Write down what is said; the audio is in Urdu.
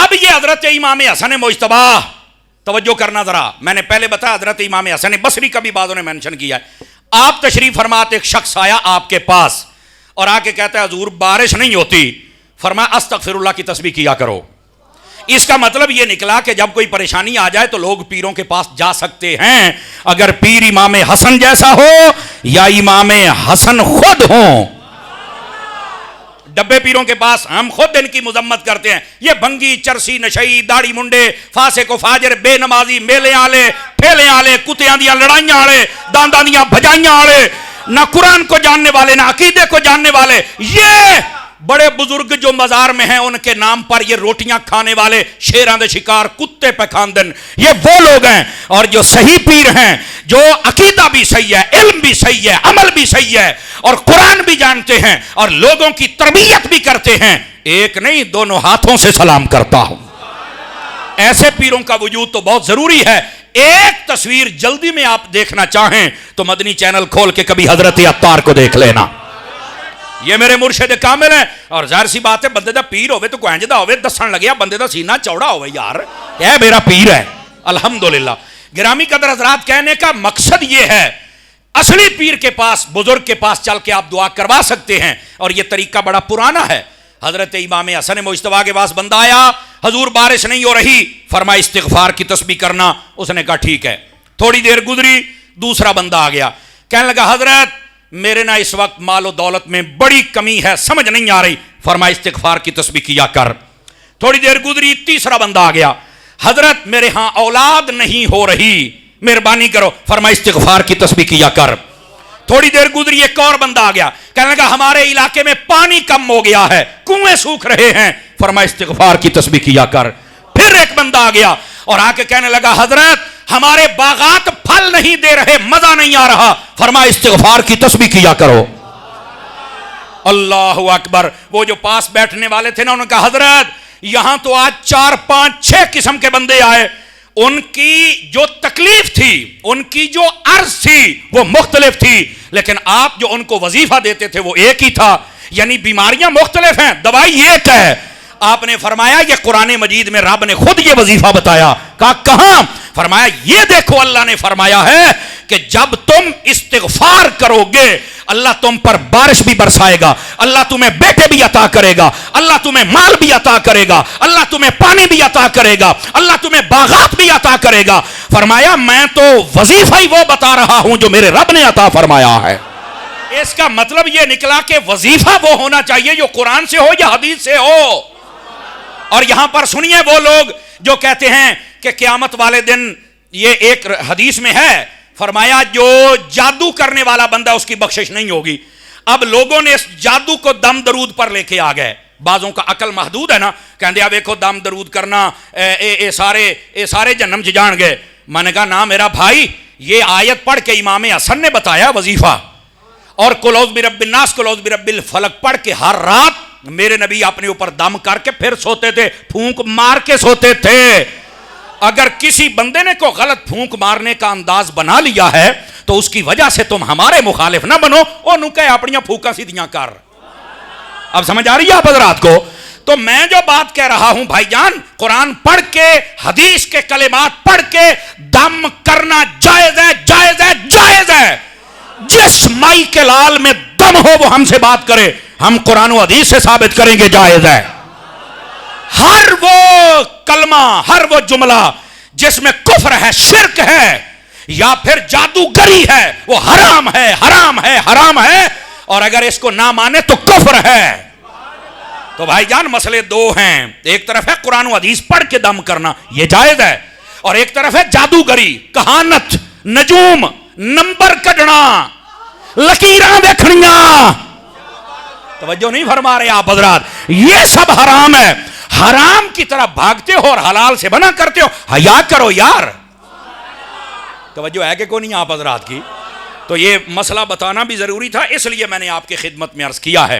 اب یہ حضرت امام حسن مجتبی، توجہ کرنا ذرا، میں نے پہلے بتایا حضرت امام حسن بصری کا بھی بعضوں نے مینشن کیا ہے. آپ تشریف فرماتے، ایک شخص آیا آپ کے پاس اور آ کے کہتا ہے حضور بارش نہیں ہوتی. فرمایا استغفر اللہ کی تسبیح کیا کرو. اس کا مطلب یہ نکلا کہ جب کوئی پریشانی آ جائے تو لوگ پیروں کے پاس جا سکتے ہیں، اگر پیر امام حسن جیسا ہو یا امام حسن خود ہوں. ڈبے پیروں کے پاس ہم خود ان کی مذمت کرتے ہیں، یہ بھنگی، چرسی، نشئی، داڑھی منڈے، فاسق و فاجر، بے نمازی، میلے آلے، ٹھیلے آلے، کتیاں دیاں لڑائیاں آلے، دانداں دیاں بھجائیاں آلے، نہ قرآن کو جاننے والے نہ عقیدے کو جاننے والے. یہ بڑے بزرگ جو مزار میں ہیں ان کے نام پر یہ روٹیاں کھانے والے، شیران دے شکار، کتے پہ کھاندن، یہ وہ لوگ ہیں. اور جو صحیح پیر ہیں، جو عقیدہ بھی صحیح ہے، علم بھی صحیح ہے، عمل بھی صحیح ہے اور قرآن بھی جانتے ہیں اور لوگوں کی تربیت بھی کرتے ہیں، ایک نہیں دونوں ہاتھوں سے سلام کرتا ہوں. ایسے پیروں کا وجود تو بہت ضروری ہے. ایک تصویر جلدی میں آپ دیکھنا چاہیں تو مدنی چینل کھول کے کبھی حضرت عطار کو دیکھ لینا. یہ میرے مرشد کامل ہیں. اور ظاہر سی بات ہے بندے دا پیر ہوئے تو کوئنج دا ہوئے دسن لگیا بندے دا سینہ چوڑا ہوئے یار یہ میرا پیر ہے. الحمدللہ. گرامی قدر حضرات، کہنے کا مقصد یہ ہے اصلی پیر کے پاس، بزرگ کے پاس چل کے آپ دعا کروا سکتے ہیں اور یہ طریقہ بڑا پرانا ہے. حضرت امام حسن مجتبی کے پاس بندہ آیا، حضور بارش نہیں ہو رہی، فرمایا استغفار کی تسبیح کرنا. اس نے کہا ٹھیک ہے. تھوڑی دیر گزری، دوسرا بندہ آ گیا، کہنے لگا حضرت میرے نا اس وقت مال و دولت میں بڑی کمی ہے، سمجھ نہیں آ رہی. فرمایا استغفار کی تسبیح کیا کر. تھوڑی دیر گزری، تیسرا بندہ آ گیا، حضرت میرے ہاں اولاد نہیں ہو رہی، مہربانی کرو. فرمایا استغفار کی تسبیح کیا کر. تھوڑی دیر گزری، ایک اور بندہ آ گیا، کہنے لگا ہمارے علاقے میں پانی کم ہو گیا ہے، کنویں سوکھ رہے ہیں. فرمایا استغفار کی تسبیح کیا کر. پھر ایک بندہ آ گیا اور آ کے کہنے لگا حضرت ہمارے باغات پھل نہیں دے رہے، مزہ نہیں آ رہا. فرمایا استغفار کی تسبیح کیا کرو. اللہ اکبر. وہ جو پاس بیٹھنے والے تھے نا انہوں نے کہا حضرت یہاں تو آج 4 5 6 قسم کے بندے آئے، ان کی جو تکلیف تھی، ان کی جو عرض تھی وہ مختلف تھی، لیکن آپ جو ان کو وظیفہ دیتے تھے وہ ایک ہی تھا. یعنی بیماریاں مختلف ہیں، دوائی ایک ہے. آپ نے فرمایا یہ قرآن مجید میں رب نے خود یہ وظیفہ بتایا. کہا کہاں؟ فرمایا یہ دیکھو اللہ نے فرمایا ہے کہ جب تم استغفار کرو گے اللہ تم پر بارش بھی برسائے گا، اللہ تمہیں بیٹے بھی عطا کرے گا، اللہ تمہیں مال بھی عطا کرے گا، اللہ تمہیں پانی بھی عطا کرے گا، اللہ تمہیں باغات بھی عطا کرے گا. فرمایا میں تو وظیفہ ہی وہ بتا رہا ہوں جو میرے رب نے عطا فرمایا ہے. اس کا مطلب یہ نکلا کہ وظیفہ وہ ہونا چاہیے جو قرآن سے ہو یا حدیث سے ہو. اور یہاں پر سنیے وہ لوگ جو کہتے ہیں کہ قیامت والے دن، یہ ایک حدیث میں ہے، فرمایا جو جادو کرنے والا بندہ اس کی بخشش نہیں ہوگی. اب لوگوں نے اس جادو کو دم درود پر لے کے آ گئے. بعضوں کا عقل محدود ہے نا، کہندے اب دیکھو دم درود کرنا اے سارے جنم چ جان گئے. میں نے کہا نا میرا بھائی، یہ آیت پڑھ کے امام حسن نے بتایا وظیفہ، اور قل اعوذ برب الناس، قل اعوذ برب الفلق پڑھ کے ہر رات میرے نبی اپنے اوپر دم کر کے پھر سوتے تھے، پھونک مار کے سوتے تھے. اگر کسی بندے نے کو غلط پھونک مارنے کا انداز بنا لیا ہے تو اس کی وجہ سے تم ہمارے مخالف نہ بنو، اور نکے اپنیاں پھونکا سیدھیاں کر. اب سمجھ آ رہی ہے آپ حضرات کو؟ تو میں جو بات کہہ رہا ہوں بھائی جان، قرآن پڑھ کے، حدیث کے کلمات پڑھ کے دم کرنا جائز ہے، جائز ہے، جائز ہے. جس مائی کے لال میں دم ہو وہ ہم سے بات کرے، ہم قرآن و حدیث سے ثابت کریں گے جائز ہے. ہر وہ کلمہ، ہر وہ جملہ جس میں کفر ہے، شرک ہے یا پھر جادوگری ہے، وہ حرام ہے، حرام ہے، حرام ہے. اور اگر اس کو نہ مانے تو کفر ہے. تو بھائی جان مسئلے دو ہیں، ایک طرف ہے قرآن و حدیث پڑھ کے دم کرنا، یہ جائز ہے، اور ایک طرف ہے جادوگری، کہانت، نجوم، نمبر کڈنا، لکیراں دیکھنیاں. توجہ نہیں فرما رہے آپ حضرات؟ یہ سب حرام ہے. حرام کی طرح بھاگتے ہو اور حلال سے منع کرتے ہو، حیا کرو یار. توجہ ہے کہ کوئی نہیں آپ حضرات کی؟ تو یہ مسئلہ بتانا بھی ضروری تھا، اس لیے میں نے آپ کی خدمت میں عرض کیا ہے.